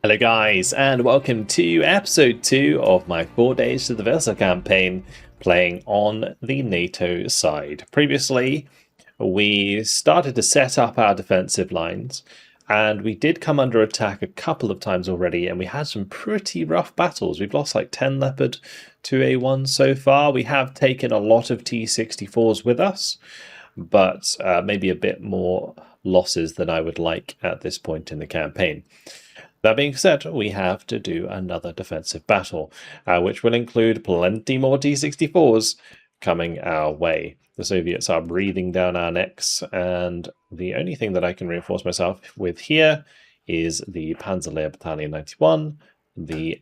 Hello guys, and welcome to episode 2 of my 4 days to the Weser campaign, playing on the NATO side. Previously, we started to set up our defensive lines, and we did come under attack a couple of times already, and we had some pretty rough battles. We've lost like 10 Leopard 2A1 so far. We have taken a lot of T-64s with us, but maybe a bit more losses than I would like at this point in the campaign. That being said, we have to do another defensive battle, which will include plenty more T-64s coming our way. The Soviets are breathing down our necks, and the only thing that I can reinforce myself with here is the Panzerlehr Battalion 91, the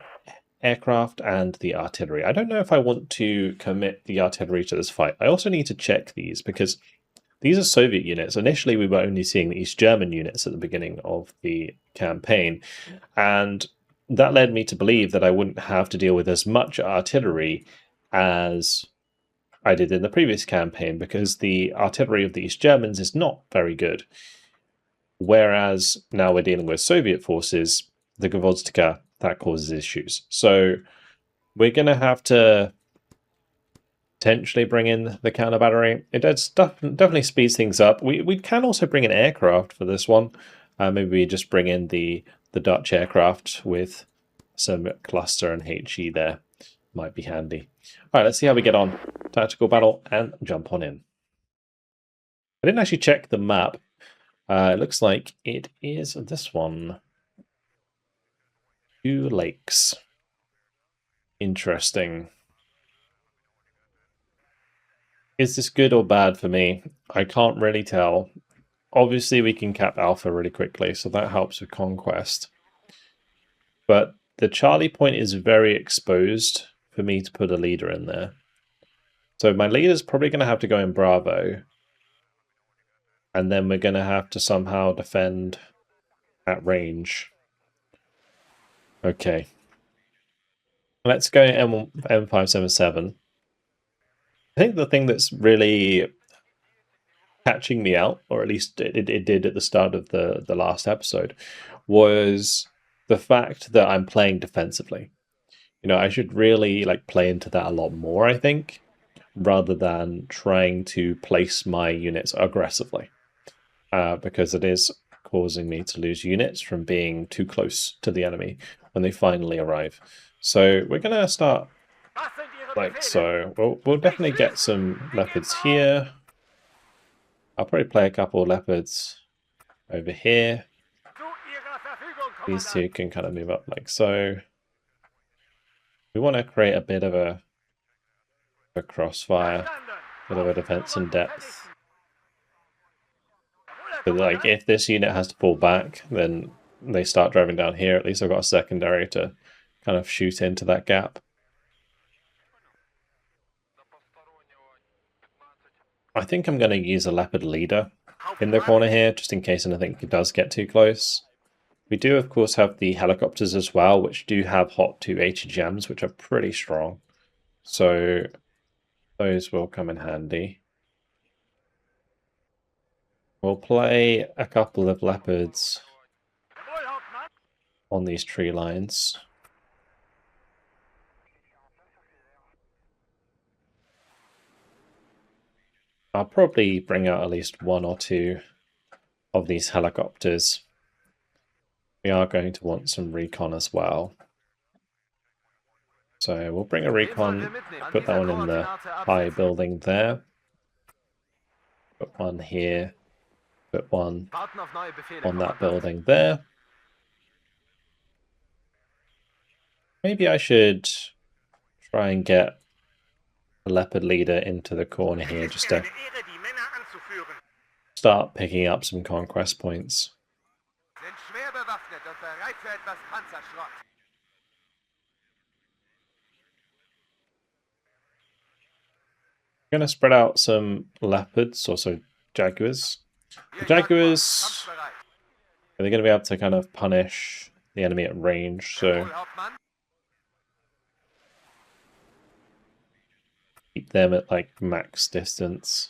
aircraft, and the artillery. I don't know if I want to commit the artillery to this fight. I also need to check these, because these are Soviet units. Initially, we were only seeing the East German units at the beginning of the campaign, and that led me to believe that I wouldn't have to deal with as much artillery as I did in the previous campaign, because the artillery of the East Germans is not very good. Whereas now we're dealing with Soviet forces, the Gvozdyka, that causes issues. So we're going to have to potentially bring in the counter battery. It does definitely speeds things up. We can also bring an aircraft for this one. Maybe we just bring in the Dutch aircraft with some cluster and HE there. Might be handy. All right, let's see how we get on. Tactical battle and jump on in. I didn't actually check the map. It looks like it is this one. 2 lakes. Interesting. Is this good or bad for me? I can't really tell. Obviously, we can cap Alpha really quickly, so that helps with Conquest. But the Charlie point is very exposed for me to put a leader in there. So my leader's probably going to have to go in Bravo. And then we're going to have to somehow defend at range. Okay. Let's go M577. I think the thing that's really catching me out, or at least it did at the start of the last episode, was the fact that I'm playing defensively. You know, I should really play into that a lot more, I think, rather than trying to place my units aggressively, because it is causing me to lose units from being too close to the enemy when they finally arrive. So we're going to start like so. We'll definitely get some leopards here. I'll probably play a couple of leopards over here. These two can kind of move up like so. We want to create a bit of a crossfire, a bit of a defense in depth. But like, if this unit has to pull back, then they start driving down here. At least I've got a secondary to kind of shoot into that gap. I think I'm going to use a leopard leader in the corner here, just in case anything does get too close. We do, of course, have the helicopters as well, which do have hot 2 HGMs, which are pretty strong. So those will come in handy. We'll play a couple of leopards on these tree lines. I'll probably bring out at least 1 or 2 of these helicopters. We are going to want some recon as well. So we'll bring a recon, put that one in the high building there. Put one here. Put one on that building there. Maybe I should try and get a leopard leader into the corner here just to start picking up some conquest points. I'm going to spread out some leopards, also jaguars. The jaguars, they're going to be able to kind of punish the enemy at range, so keep them at like max distance.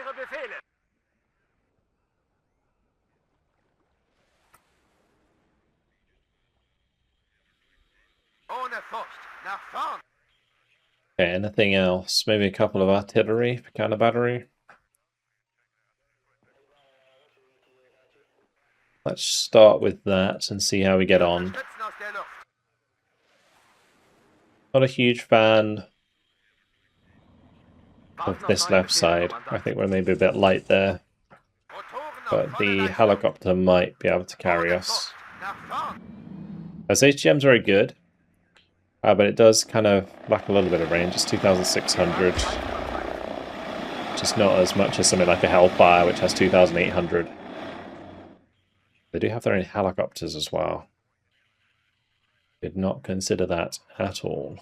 Ihre Befehle. Ohne Furcht, nach vorn! Okay, anything else? Maybe a couple of artillery for counter battery. Let's start with that and see how we get on. Not a huge fan of this left side. I think we're maybe a bit light there. But the helicopter might be able to carry us. As HGM's very good, but it does kind of lack a little bit of range. It's 2,600. Just not as much as something like a Hellfire, which has 2,800. They do have their own helicopters as well. Did not consider that at all.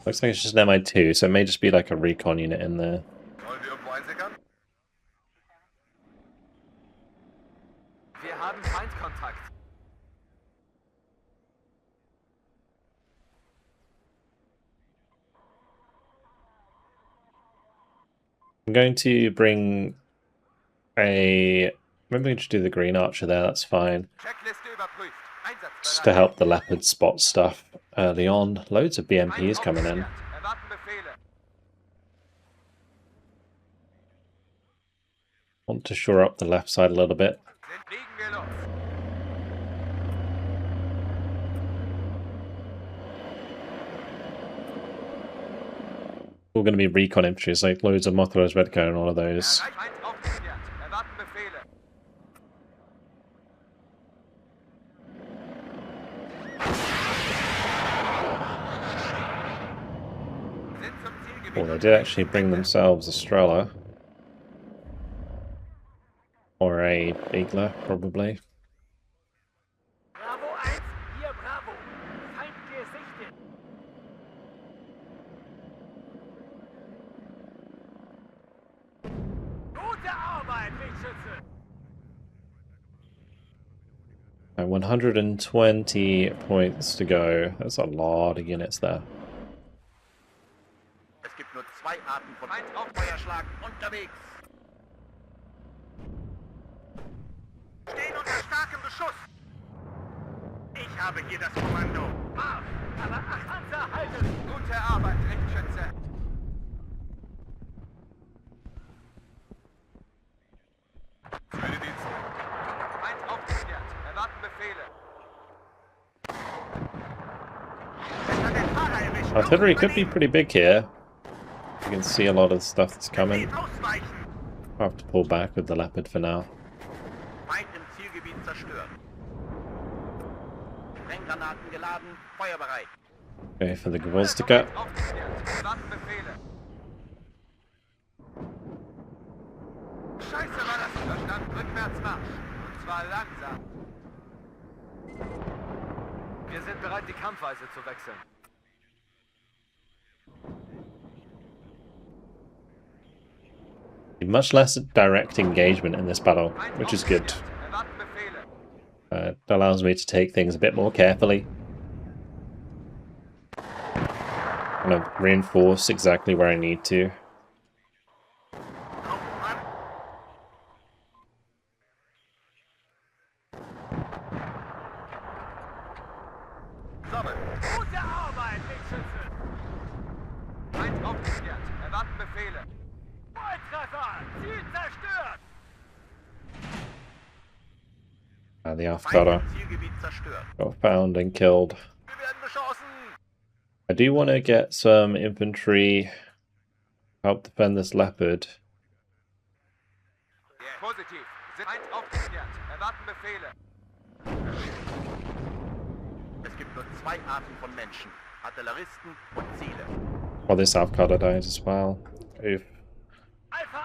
Looks like it's just an MI2, so it may just be like a recon unit in there. Wir haben Feindkontakt. I'm going to bring a... Maybe we can just do the green archer there, that's fine. Just to help the leopard spot stuff early on. Loads of BMPs coming in. Want to shore up the left side a little bit. All going to be recon infantry, it's like loads of Mothra's Redcar and all of those. Oh, they did actually bring themselves a Strela. Or a Beagler, probably. Bravo 1, hier Bravo. Feind gesichtet. Gute Arbeit, Wegschütze. 120 points to go. That's a lot of units there. Es gibt nur zwei Arten von Feuerschlag unterwegs. Stehen unter starkem Beschuss. Ich habe hier das Kommando. Marsch, aber Panzer halten. Gute Arbeit, Richtschütze. Zivildienst. Feind aufgeklärt. Erwarten Befehle. Artillery could be pretty big here. You can see a lot of stuff that's coming. I'll have to pull back with the Leopard for now. Feind im Zielgebiet zerstört. Sprenggranaten geladen, feuerbereit. Okay, for the Gwozdika. Scheiße war das verstanden. Rückwärtsmarsch. Und zwar langsam. Wir sind bereit, die Kampfweise zu wechseln. Much less direct engagement in this battle, which is good. It allows me to take things a bit more carefully. Kind of reinforce exactly where I need to. Gute Arbeit, Wegschütze! Feind aufgeklärt. Erwarten Befehle. Volltreffer! Ziel zerstört! The Afghara got found and killed. Wir werden beschossen! I do want to get some infantry, help defend this Leopard. Positiv. Feind aufgeklärt. Erwarten Befehle. Es gibt nur zwei Arten von Menschen. Artilleristen und Ziele. Well, this Afghara dies as well. Oof.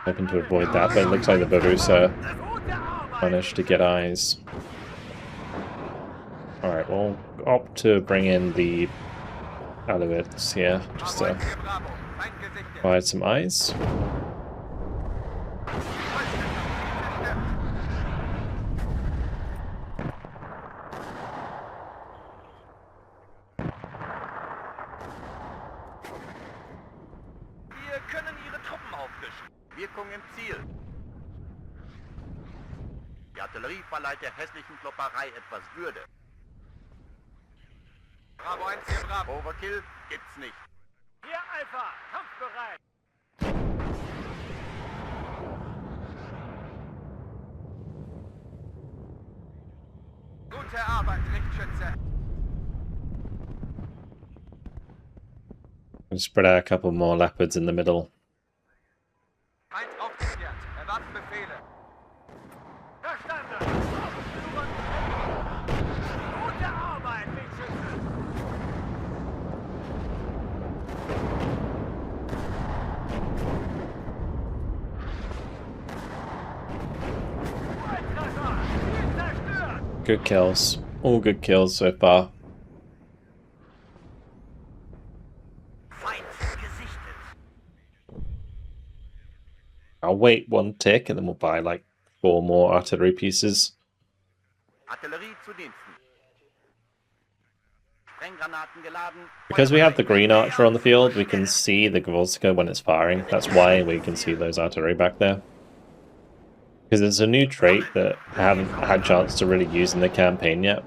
Hoping to avoid that, but it looks like the Barusa managed to get eyes. Alright, we'll opt to bring in the Alouettes here, just to provide some eyes. Deckung im Ziel. Die Artillerie verleiht der hässlichen Klopperei etwas Würde. Bravo 1 hier, Bravo. Overkill gibt's nicht. Hier, Alpha, kampfbereit. Gute Arbeit, Richtschütze. Spread out a couple more leopards in the middle. Feind aufgeklärt. Erwarten Befehle. Verstanden. Gute Arbeit, Richtschütze. Volltreffer. Ziel zerstört. Good kills. All good kills so far. I'll wait one tick and then we'll buy like 4 more artillery pieces. Artillerie zu Diensten. Sprenggranaten geladen. Because we have the green archer on the field, we can see the Gvorska when it's firing. That's why we can see those artillery back there. Because it's a new trait that I haven't had a chance to really use in the campaign yet,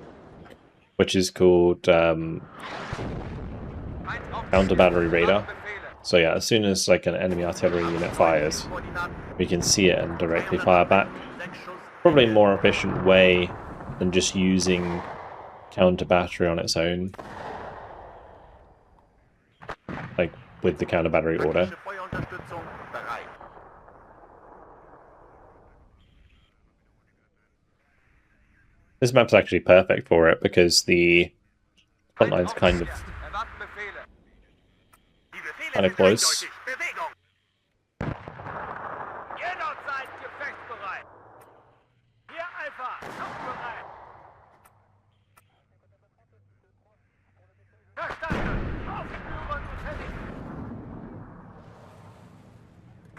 which is called counter-battery radar. So yeah, as soon as like an enemy artillery unit fires, we can see it and directly fire back. Probably a more efficient way than just using counter-battery on its own, like with the counter-battery order. This map's actually perfect for it because the front line's kind of close.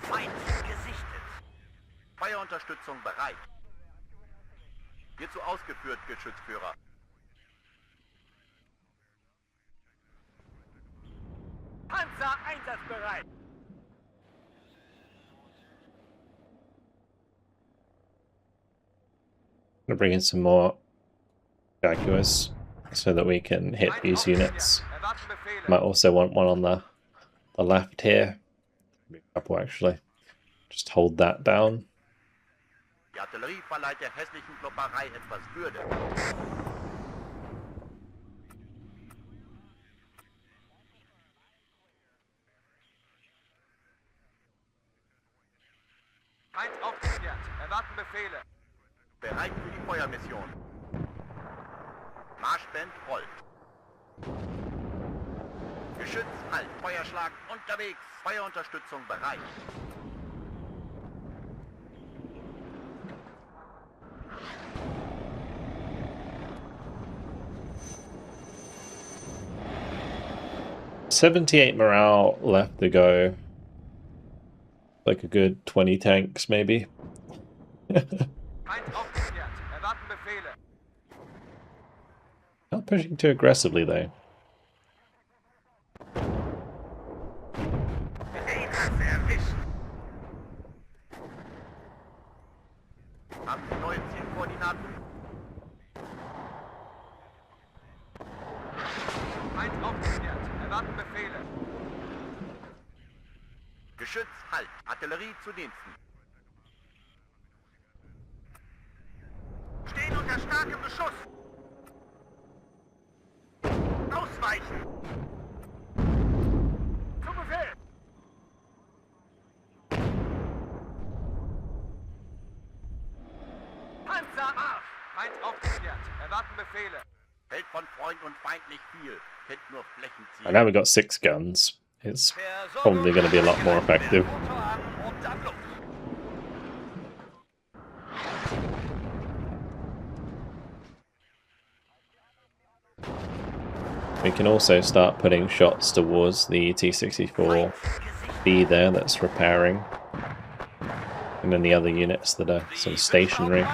Feind gesichtet. Feuerunterstützung bereit. Hierzu ausgeführt, Geschützführer. Panzer einsatzbereit. I'm gonna bring in some more Jaguars so that we can hit these units. Might also want one on the left here. Maybe a couple actually. Just hold that down. Die Artillerie verleiht der hässlichen Klopperei etwas Würde. Feind aufgeklärt. Erwarten Befehle. Bereit für die Feuermission. Marschband rollt. Geschütz halt. Feuerschlag unterwegs. Feuerunterstützung bereit. $78 morale left to go. Like a good 20 tanks, maybe. Not pushing too aggressively, though. Geschütz halt. Artillerie zu Diensten. Stehen unter starkem Beschuss. Ausweichen. Zu Befehl. Panzer Marsch. Feind aufgeklärt. Erwarten Befehle. Hält von Freund und Feind nicht viel. Kennt nur Flächenziele. And now we've got 6 guns. It's probably going to be a lot more effective. We can also start putting shots towards the T-64B there that's repairing. And then the other units that are sort of stationary.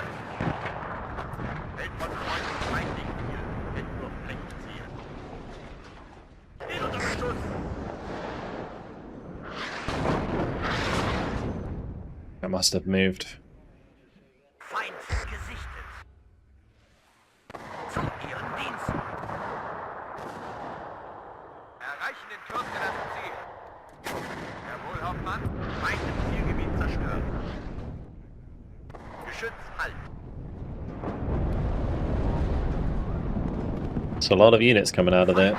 I must have moved. Feind gesichtet. Zu Ihren Diensten. Erreichen in Kürze das Ziel. Jawohl, Hauptmann. Feind im Zielgebiet zerstört. Geschütz halten. There's a lot of units coming out of there.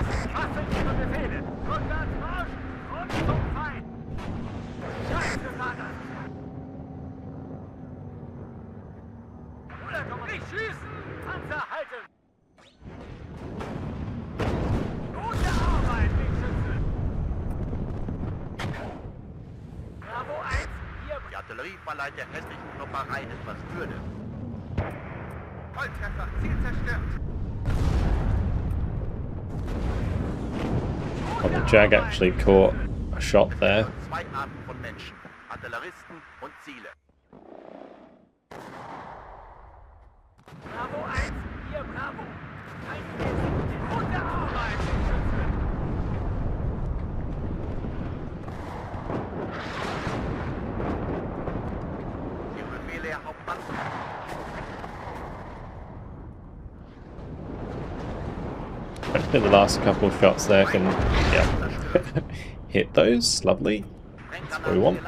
Die Artillerie verleiht der hässlichen Klopperei etwas Würde. Volltreffer, Ziel zerstört. Oh, the Jag actually caught a shot there. Zwei Arten von Menschen, Artilleristen und Ziele. Bravo 1, hier Bravo. Gute Arbeit, Schützen. Ihre Befehle, Herr Hauptmann. Hopefully the last couple of shots there can, yeah, hit those. Lovely. That's what we want.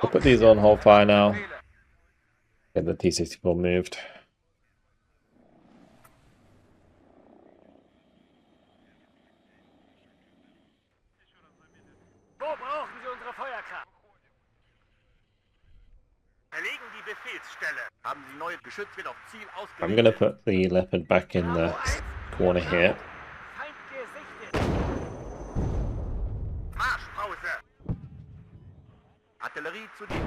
We'll put these on hold fire now. Get the T-64 moved. Wo brauchen Sie unsere Feuerkraft? Verlegen die Befehlsstelle. Haben Sie neues Geschütz wird auf Ziel ausgerichtet. I'm going to put the Leopard back in the corner here. Feind gesichtet. Marschpause. Artillerie zu Dienst.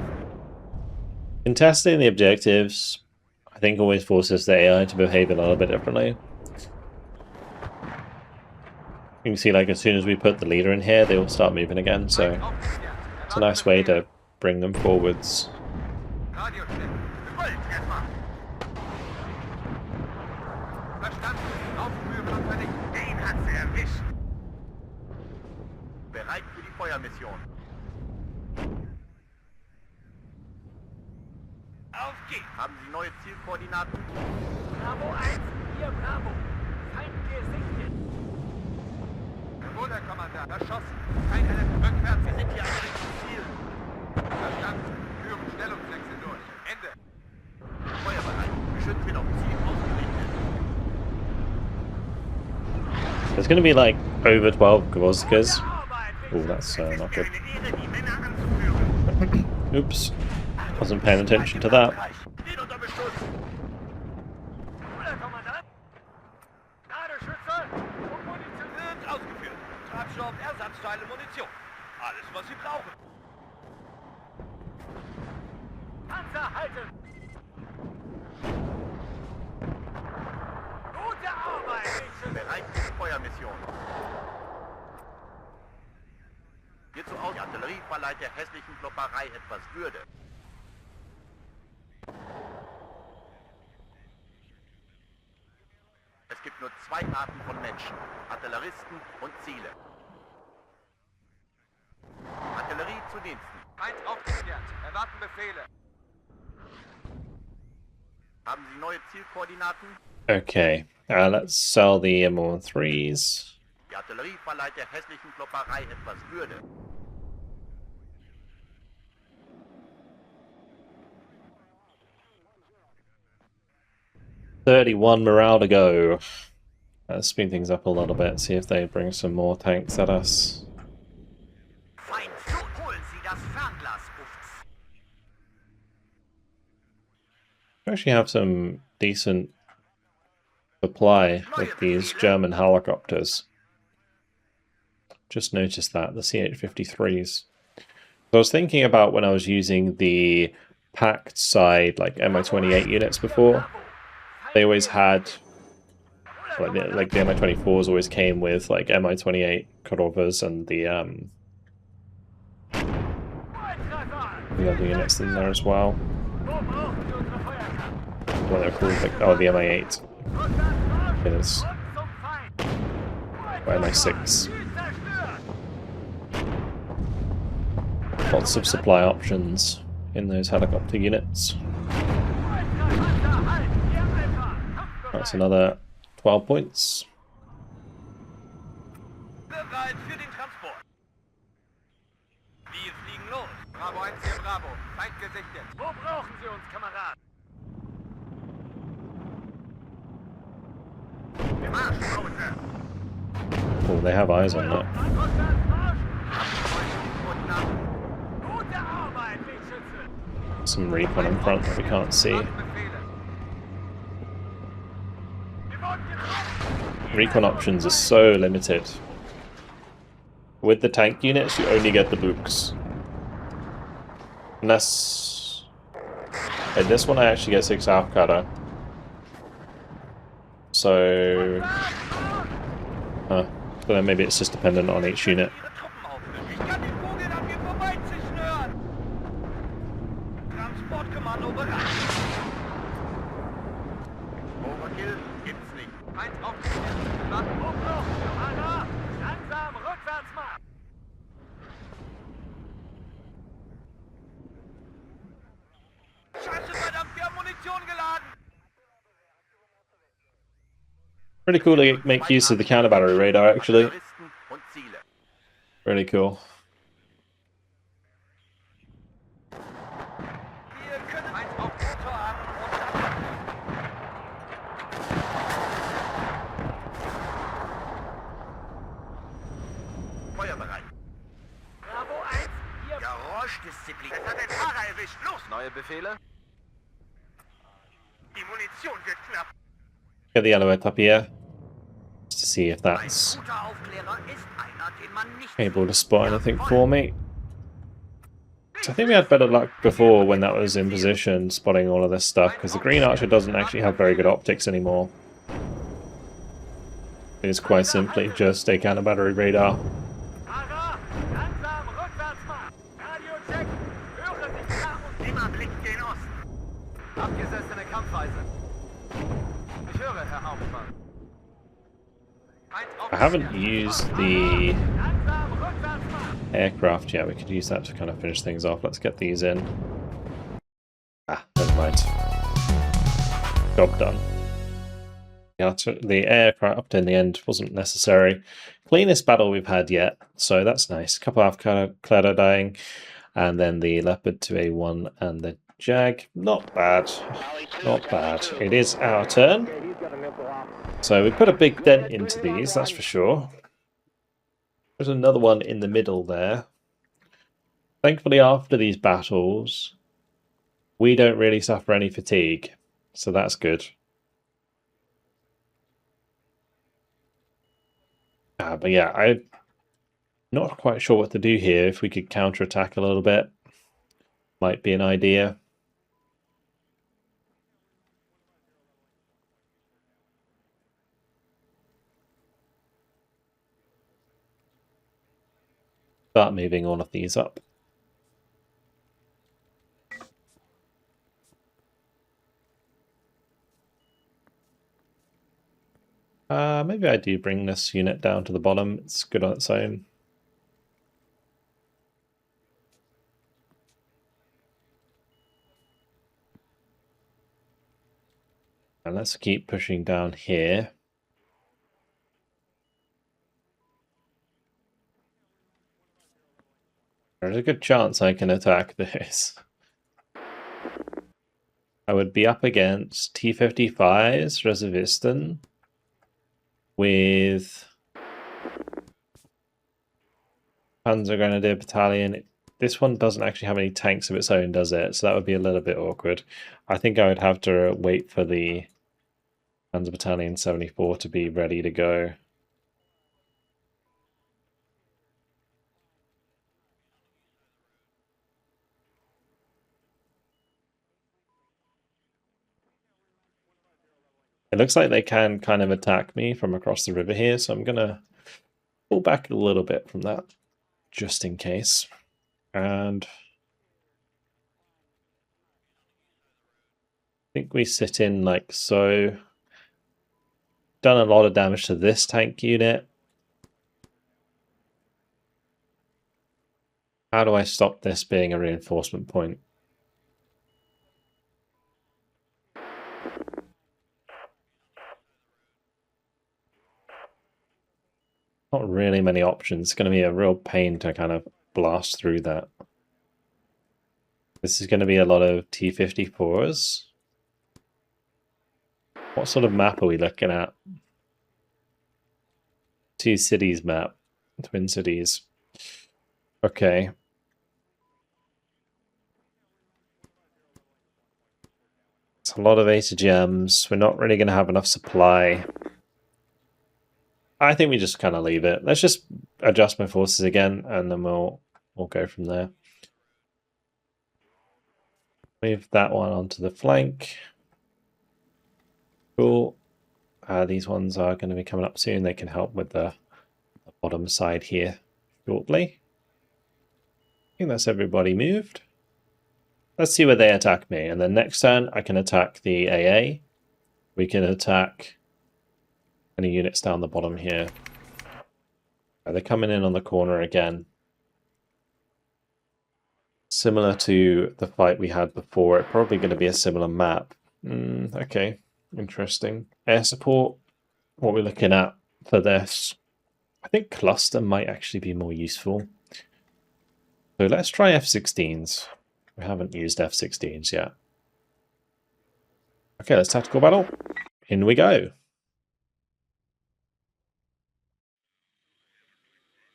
In testing the objectives, I think always forces the AI to behave a little bit differently. You can see, like, as soon as we put the leader in here, they will start moving again, so it's a nice way to bring them forwards. Bereit für die Feuermission. Auf geht's! Haben Sie neue Zielkoordinaten? Bravo 1, hier Bravo. Feind gesichtet. Jawohl, Herr Kommandant. Erschossen. Kein Element rückwärts. Wir sind hier am richtigen Ziel. Verstanden. Führen Stellungswechsel durch. Ende. Feuerbereit. Geschütz wird auf Ziel ausgerichtet. There's going to be like over 12 Gvozdikas. Oh, that's not good. Oops. Wasn't paying attention to that. Ersatzteile, Munition. Alles, was Sie brauchen. Panzer halten! Gute Arbeit! Bereit für die Feuermission. Hierzu aus. Die Artillerie verleiht der hässlichen Klopperei etwas Würde. Es gibt nur zwei Arten von Menschen. Artilleristen und Ziele. Artillerie zu Diensten. Feind aufgeklärt. Erwarten Befehle. Haben Sie neue Zielkoordinaten? Okay, let's sell the M13s. Die Artillerie verleiht der hässlichen Klopperei etwas Würde. $31 morale to go. Let's speed things up a little bit, see if they bring some more tanks at us. Feind, holen Sie das Fernglas, Ufts. We actually have some decent supply with these German helicopters. Just noticed that, the CH-53s. So I was thinking about when I was using the packed side, like Mi-28 units before, they always had, like the Mi-24s always came with like Mi-28 Kurovas and the other units in there as well. What they're called, like, oh, the Mi-8. It is. Or Mi-6. Lots of supply options in those helicopter units. That's another 12 points. Bereit für den Transport. Wir fliegen los. Bravo 1 hier, Bravo. Feind gesichtet. Wo brauchen Sie uns, Kameraden? Marsch, Weser. Oh, they have eyes on that. Gute Arbeit, Lichtschütze. Some recon in front that we can't see. Recon options are so limited. With the tank units, you only get the books. Unless... in this one I actually get 6 Aufkadder. So... I don't know, maybe it's just dependent on each unit. Pretty cool to make use of the counter battery radar, actually. Really cool. Feuerbereit. Bravo 1, hier. Geräuschdisziplin. Es hat den Fahrer erwischt. Los. Neue Befehle. Die Munition wird knapp. Get the elevator up here. Just to see if that's able to spot anything for me. So I think we had better luck before when that was in position, spotting all of this stuff, because the Green Archer doesn't actually have very good optics anymore. It is quite simply just a counter battery radar. I haven't used the aircraft yet. We could use that to kind of finish things off. Let's get these in. Ah, never mind. Job done. The aircraft in the end wasn't necessary. Cleanest battle we've had yet, so that's nice. A couple of Clado dying, and then the Leopard 2A1 and the Jag. Not bad. Not bad. It is our turn. So we put a big dent into these, that's for sure. There's another one in the middle there. Thankfully, after these battles, we don't really suffer any fatigue, so that's good. But yeah, I'm not quite sure what to do here. If we could counterattack a little bit, might be an idea. Start moving all of these up. Maybe I do bring this unit down to the bottom. It's good on its own. And let's keep pushing down here. There's a good chance I can attack this. I would be up against T-55s, Reservisten, with Panzer Grenadier Battalion. This one doesn't actually have any tanks of its own, does it? So that would be a little bit awkward. I think I would have to wait for the Panzer Battalion 74 to be ready to go. It looks like they can kind of attack me from across the river here, so I'm going to pull back a little bit from that, just in case. And I think we sit in like so. Done a lot of damage to this tank unit. How do I stop this being a reinforcement point? Not really many options. It's going to be a real pain to kind of blast through that. This is going to be a lot of T-54s. What sort of map are we looking at? Two cities map. Twin cities. Okay. It's a lot of ATGMs. We're not really going to have enough supply. I think we just kind of leave it. Let's just adjust my forces again, and then we'll go from there. Move that one onto the flank. Cool. These ones are going to be coming up soon. They can help with the bottom side here shortly. I think that's everybody moved. Let's see where they attack me. And then next turn, I can attack the AA. We can attack any units down the bottom here. They're coming in on the corner again. Similar to the fight we had before, it's probably going to be a similar map. Okay, interesting. Air support, what we're looking at for this. I think cluster might actually be more useful. So let's try F-16s. We haven't used F-16s yet. Okay, let's tactical battle. In we go.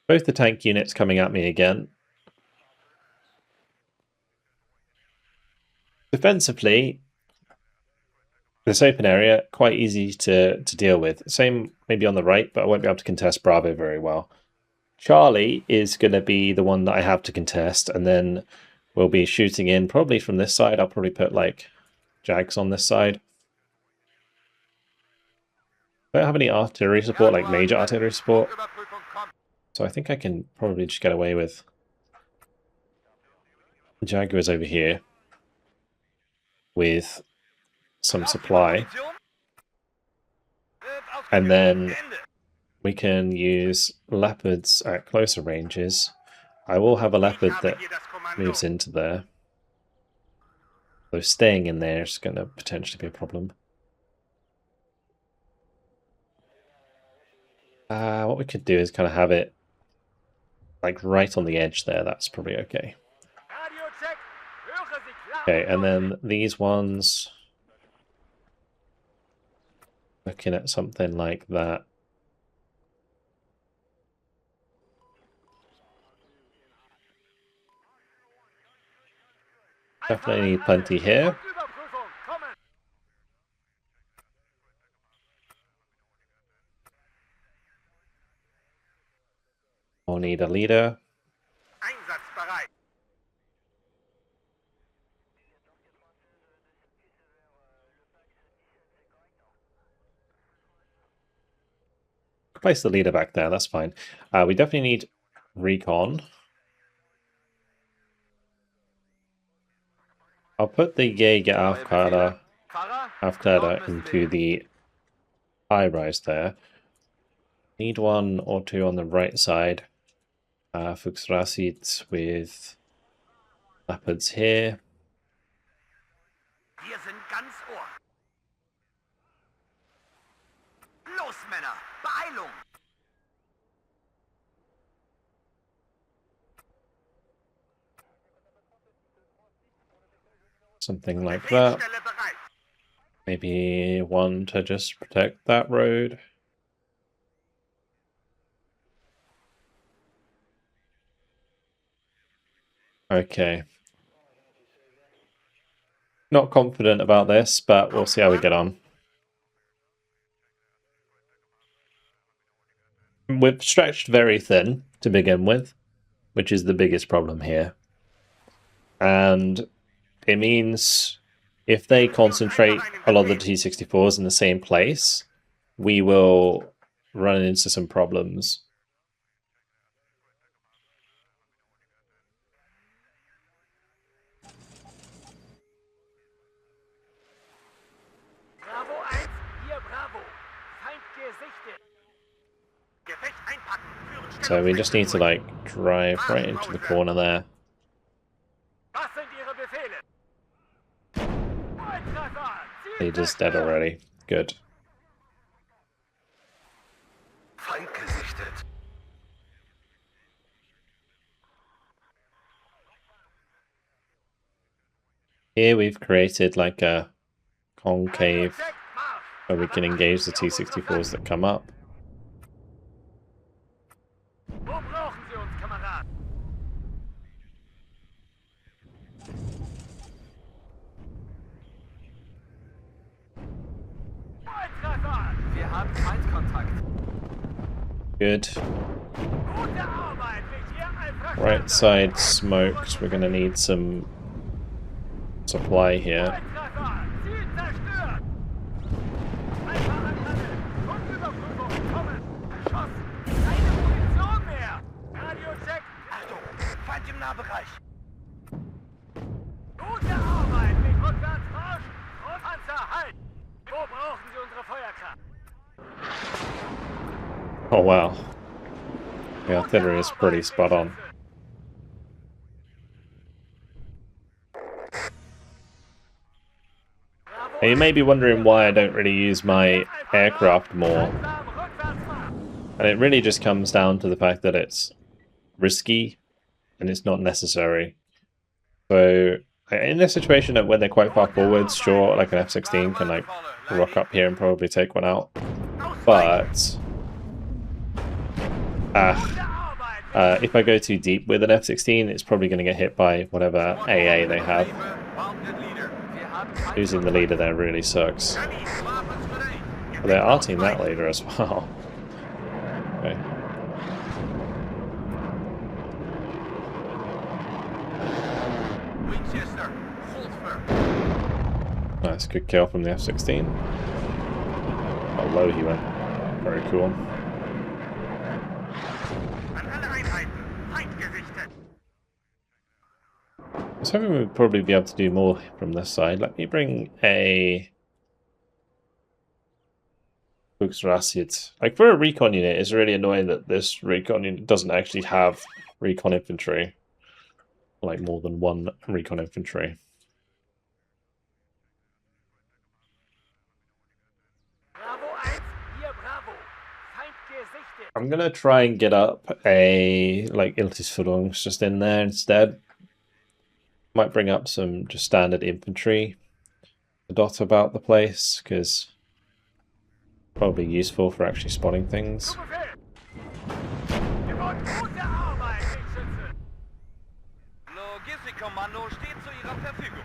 Both the tank units coming at me again. Defensively, this open area, quite easy to deal with. Same maybe on the right, but I won't be able to contest Bravo very well. Charlie is going to be the one that I have to contest, and then we'll be shooting in probably from this side. I'll probably put like Jags on this side. I don't have any artillery support, like major artillery support. So I think I can probably just get away with Jaguars over here with some supply. And then we can use Leopards at closer ranges. I will have a Leopard that moves into there. So staying in there is going to potentially be a problem. What we could do is kind of have it like right on the edge there. That's probably okay. Okay, and then these ones, looking at something like that. Definitely need plenty here. I'll need a leader. Place the leader back there, that's fine. We definitely need recon. I'll put the Jäger Aufkläder into the high-rise there. Need one or two on the right side. Fuchsrasit with Leopards here. Something like that. Maybe one to just protect that road. Okay. Not confident about this, but we'll see how we get on. We've stretched very thin to begin with, which is the biggest problem here. And it means if they concentrate a lot of the T-64s in the same place, we will run into some problems. So we just need to like drive right into the corner there. Was sind Ihre Befehle? Volltreffer! He just dead already. Good. Feind gesichtet. Here we've created like a concave where we can engage the T-64s that come up. Wo brauchen Sie uns, Kamerad? Volltreffer! Wir haben Feindkontakt. Good. Gute Arbeit, Alpha. Right side smoked. We're going to need some supply here. Volltreffer! Ziel zerstört! Alpha Antenne! Funküberprüfung kommen! Erschossen! Keine Munition mehr! Radiocheck! Achtung! Feind im Nahbereich! Gute Arbeit! Mit Rückwärtsmarsch! Panzer, halt! Wo brauchen Sie unsere Feuerkraft? Oh wow. The artillery is pretty spot on. Now you may be wondering why I don't really use my aircraft more. And it really just comes down to the fact that it's risky and it's not necessary. So in this situation when they're quite far forwards, sure, like an F-16 can like rock up here and probably take one out. But if I go too deep with an F-16, it's probably going to get hit by whatever AA they have. Losing the leader there really sucks. But they're arting that leader as well. Okay. Nice, good kill from the F-16. How low he went. Very cool. I was hoping we'd probably be able to do more from this side. Let me bring a Volksrasid. Like for a recon unit, it's really annoying that this recon unit doesn't actually have recon infantry. Like more than one recon infantry. I'm gonna try and get up a like Iltisführungs just in there instead. Might bring up some just standard infantry to dot about the place, because probably useful for actually spotting things. Logistikkommando steht zu Ihrer Verfügung.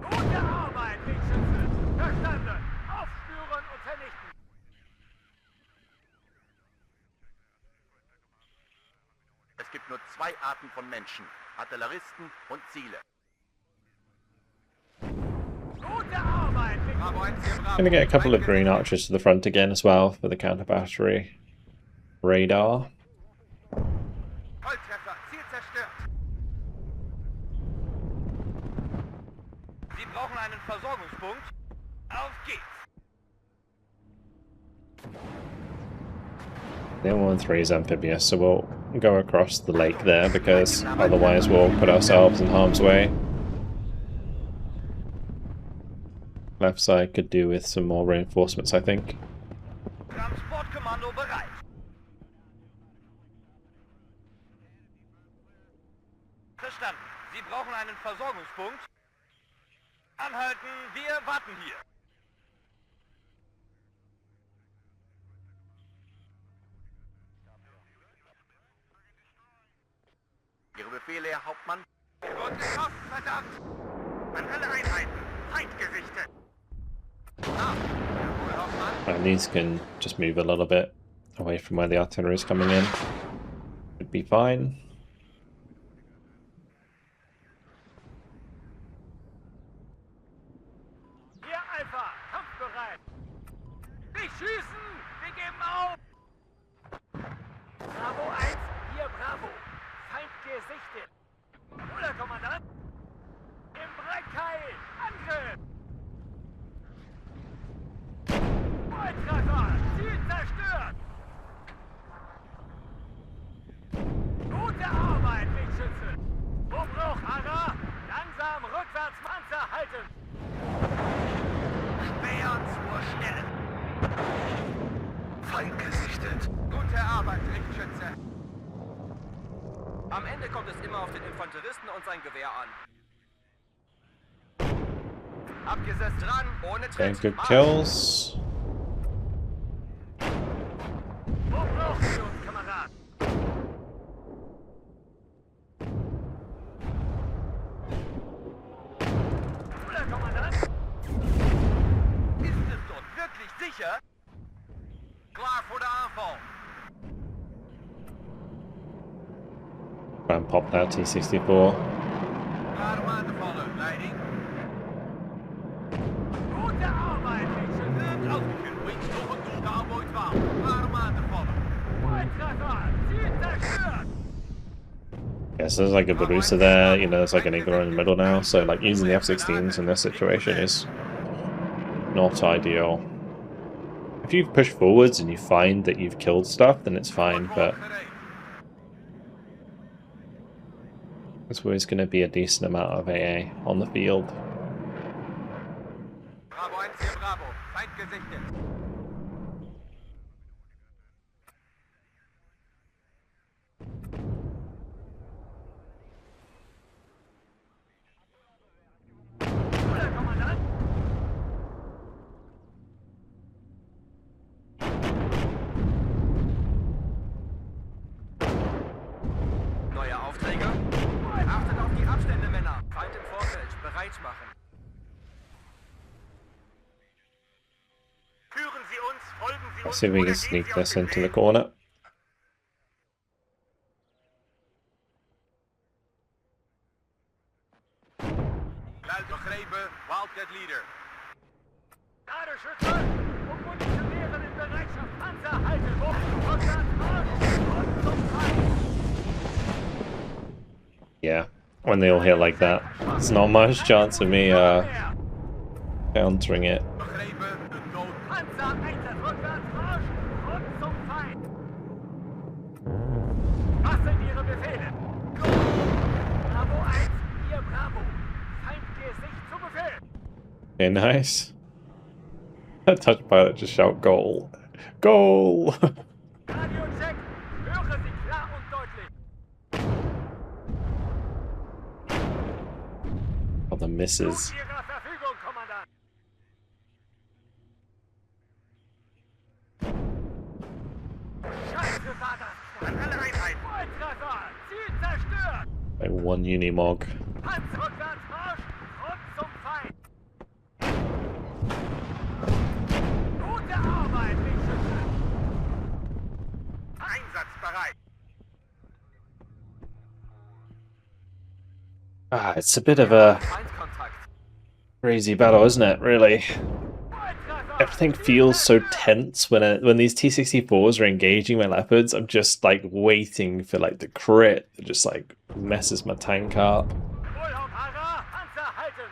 Gute Arbeit, Wegschütze! Verstanden! Aufspüren und vernichten! Es gibt nur zwei Arten von Menschen: Artilleristen und Ziele. Gute Arbeit! I'm gonna get a couple of green archers to the front again as well for the counter battery radar. Volltreffer, Ziel zerstört. Sie brauchen einen Versorgungspunkt. Auf geht's. The M13 is amphibious, so we'll go across the lake there because otherwise we'll put ourselves in harm's way. Left side could do with some more reinforcements, I think. Transportkommando bereit. Verstanden. Sie brauchen einen Versorgungspunkt. Anhalten, wir warten hier. Ihre Befehle, Herr Hauptmann? Wir wurden geschossen, verdammt! An alle Einheiten, Feind gesichtet! Ah, jawohl, Hauptmann. And these can just move a little bit away from where the artillery is coming in. Should be fine. Hier, Alpha, kampfbereit! Nicht schießen! Wir geben auf! Bravo 1, hier Bravo. Feind gesichtet. Oder, Kommandant? Im Breitkeil! Angriff! Volltreffer! Ziel zerstört! halten! Speer zur Stelle! Feind gesichtet! Gute Arbeit, Richtschütze! Am Ende kommt es immer auf den Infanteristen und sein Gewehr an. Abgesetzt dran, ohne Okay, Tritt. good kills. Wo brauchen Sie uns, Kamerad? Oder, Kommandant? Ist es dort wirklich sicher? Klar vor der Anfall. Try and pop that T-64. Klaar om aan te vallen, leiding. Gute Arbeit, Richtschütze. Ausgeführt. Wingstoffen zu Starboy 12. Klaar om aan te vallen. Volltreffer. Ziel zerstört. Yeah, so there's like a Barusa there, you know, there's like an Igor in the middle now, so like using the F-16s in this situation is not ideal. If you push forwards and you find that you've killed stuff, then it's fine, but there's always going to be a decent amount of AA on the field. Bravo 1, hier Bravo. Feind gesichtet. Oder, Kommandant? Neue Aufträge? Achtet auf die Abstände, Männer. Feind im Vorfeld. Bereit machen. Führen Sie uns, folgen Sie Let's uns. see if we oder can gehen sneak Sie this aus dem into the Weg. corner. Wel begrepen, Wildcat Leader. Gardeschütze und Munitionieren in Bereitschaft. Panzer halten hoch. Rückwärts, Marsch und zum Feind. Yeah, when they all hit like that, there's not much chance of me countering it. Begrepen, de dood. Panzer Einsatz, rückwärts, Marsch und zum Feind. Was sind Ihre Befehle? Bravo 1, hier Bravo. Feindgesicht zu Befehl. Okay, nice. That touch pilot just shout goal. Goal! Radio-Check, höre Sie klar und deutlich. Oh, the misses. Zu Ihrer Verfügung, Kommandant. Scheiße war das. An alle Einheiten. Volltreffer. Ziel zerstört. Like one Unimog. Panzer rückwärts, Marsch und zum Feind. Gute Arbeit, Richtschütze. Einsatzbereit. Ah, it's a bit of a Feindkontakt. crazy battle, isn't it? Really, Volltreffer. everything feels so tense when these T-64s are engaging my Leopards. I'm just like waiting for like the crit that just like messes my tank up. Wohlhaupthager, Panzer halten.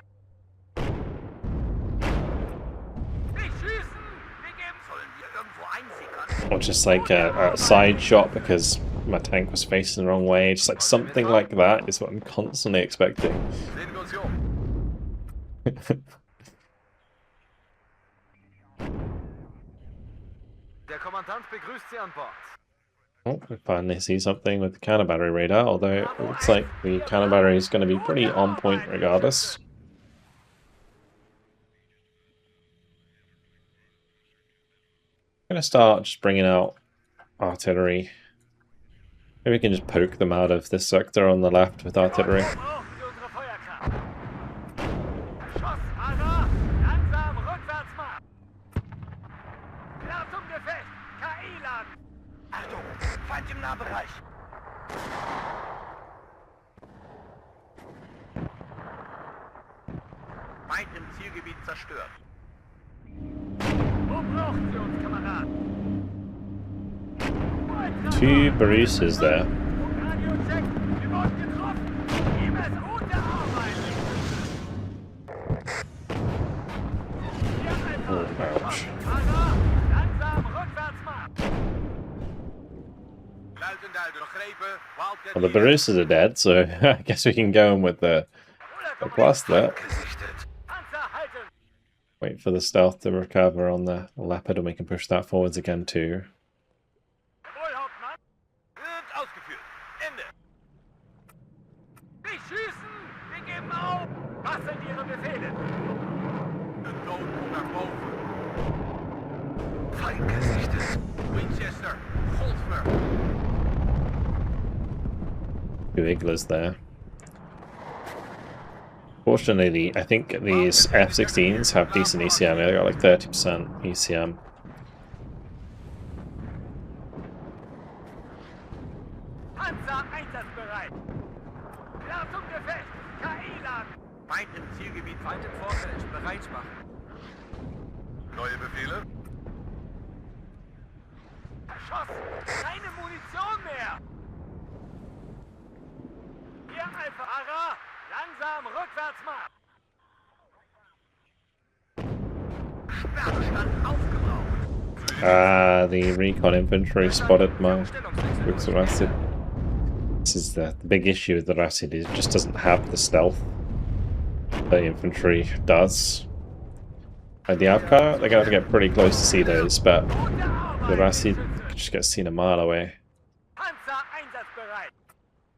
Nicht schießen. Wir geben. Sollen wir irgendwo einsickern? Or just like a side shot because my tank was facing the wrong way. Just like something like that is what I'm constantly expecting. Sehen wir uns hier um. Der Kommandant begrüßt Sie an Bord. Oh, we finally see something with the counter battery radar, although it looks like the counter battery is going to be pretty on point regardless. I'm going to start just bringing out artillery. Maybe we can just poke them out of this sector on the left with artillery. Brauchen Sie unsere Feuerkraft. Schossfahrer, langsam rückwärts machen. Klar zum Gefecht. KI laden. Achtung, Feind im Nahbereich. Feind im Zielgebiet zerstört. Wo brauchen Sie uns, Kameraden? Two Barusas there. Radio-Check, wir wurden getroffen. Gib es gute Arbeit. Oh, ouch. Fahrer, langsam rückwärts machen. Well, the Barusas are dead, so I guess we can go in with the cluster. Wait for the stealth to recover on the Leopard and we can push that forwards again too. Jawohl, Hauptmann. Wird ausgeführt. Ende. Nicht schießen! Wir geben auf! Was sind Ihre Befehle? Nach boven. Feindgesichtet. Winchester. Holzmer. Two Iglas there. Fortunately, I think these F-16s have decent ECM. They got like 30% ECM. Panzer einsatzbereit. Ladung Gefecht. KI-Laden. Feind im Zielgebiet. Feind im Vorfeld. Bereit machen. Neue Befehle? Erschossen. Keine Munition mehr. Hier Alpha. Ara. Langsam rückwärts machen. Sperrbestand aufgebraucht. The recon infantry spotted my Brooks Acid. This is the big issue with the Acid, it just doesn't have the stealth the infantry does. And the Avcar, they're going to have to get pretty close to see those, but the Acid just gets seen a mile away. Panzer einsatzbereit.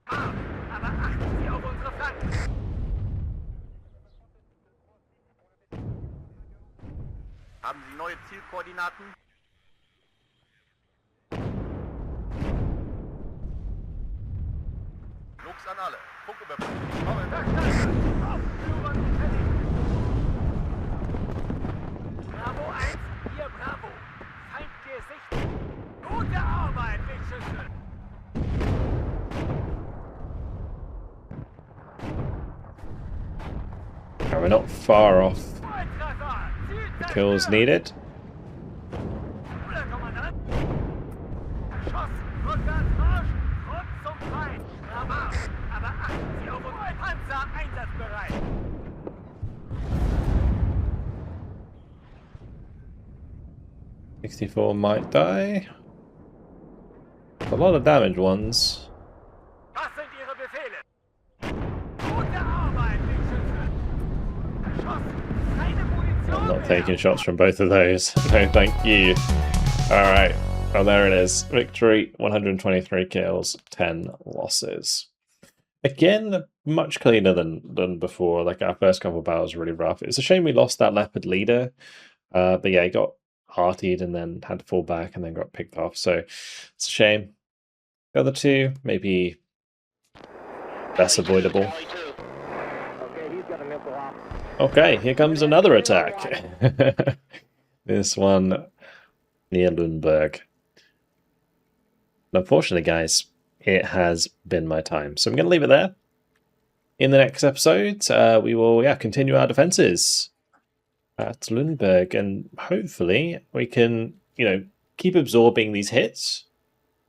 Aber achten Sie auf unsere Flanken. Haben Sie neue Zielkoordinaten? Lux an alle. Funküberprüfung. Aufführen fertig. Bravo 1, hier Bravo. Feind gesichtet. Gute Arbeit, Wegschüsse. We're not far off the kills needed. Erschossen, rückwärts Marsch, Rück zum Feind. Bravo, aber achten Sie auf unsere Panzer einsatzbereit. 64 might die. A lot of damaged ones. Was sind Ihre Befehle? Gute Arbeit, Wegschüsse. Erschossen, keine Munition I'm not mehr. taking shots from both of those. No, thank you. Alright. Well, there it is. Victory, 123 kills, 10 losses. Again, much cleaner than before. Like, our first couple of battles were really rough. It's a shame we lost that Leopard leader. But yeah, he got hearted and then had to fall back and then got picked off. So it's a shame. The other two, maybe less avoidable. Okay, here comes another attack. This one near Lüneburg. Unfortunately, guys, it has been my time. So I'm going to leave it there. In the next episode, we will continue our defenses at Lüneburg, and hopefully we can, keep absorbing these hits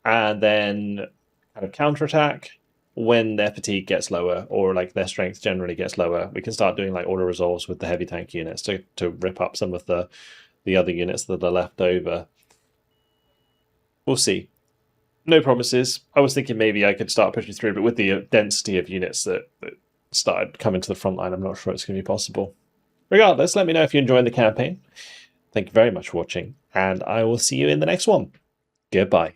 and then kind of counterattack when their fatigue gets lower, or like their strength generally gets lower. We can start doing like auto resolves with the heavy tank units to rip up some of the other units that are left over. We'll see. No promises. I was thinking maybe I could start pushing through, but with the density of units that started coming to the front line, I'm not sure it's going to be possible. Regardless, let me know if you're enjoying the campaign. Thank you very much for watching, and I will see you in the next one. Goodbye.